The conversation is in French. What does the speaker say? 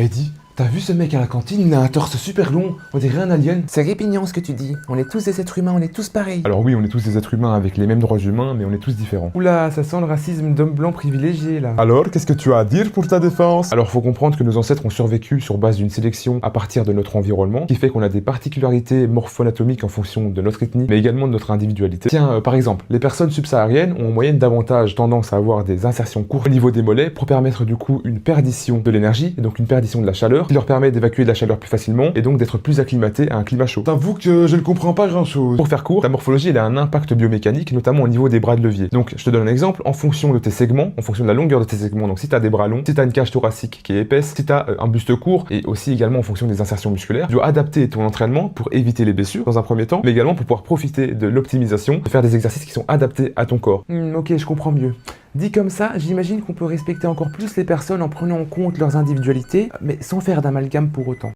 Eddie, t'as vu ce mec à la cantine? Il a un torse super long, on dirait un alien. C'est répugnant ce que tu dis. On est tous des êtres humains, on est tous pareils. Alors oui, on est tous des êtres humains avec les mêmes droits humains, mais on est tous différents. Oula, ça sent le racisme d'homme blanc privilégié là. Alors, qu'est-ce que tu as à dire pour ta défense? Alors, faut comprendre que nos ancêtres ont survécu sur base d'une sélection à partir de notre environnement, qui fait qu'on a des particularités morpho-anatomiques en fonction de notre ethnie, mais également de notre individualité. Tiens, par exemple, les personnes subsahariennes ont en moyenne davantage tendance à avoir des insertions courtes au niveau des mollets pour permettre du coup une perdition de l'énergie, et donc une perdition de la chaleur, qui leur permet d'évacuer de la chaleur plus facilement, et donc d'être plus acclimatés à un climat chaud. T'avoue que je ne comprends pas grand chose. Pour faire court, ta morphologie elle a un impact biomécanique, notamment au niveau des bras de levier. Donc je te donne un exemple, en fonction de tes segments, en fonction de la longueur de tes segments, donc si tu as des bras longs, si tu as une cage thoracique qui est épaisse, si tu as un buste court, et aussi également en fonction des insertions musculaires, tu dois adapter ton entraînement pour éviter les blessures dans un premier temps, mais également pour pouvoir profiter de l'optimisation, de faire des exercices qui sont adaptés à ton corps. Ok, je comprends mieux. Dit comme ça, j'imagine qu'on peut respecter encore plus les personnes en prenant en compte leurs individualités, mais sans faire d'amalgame pour autant.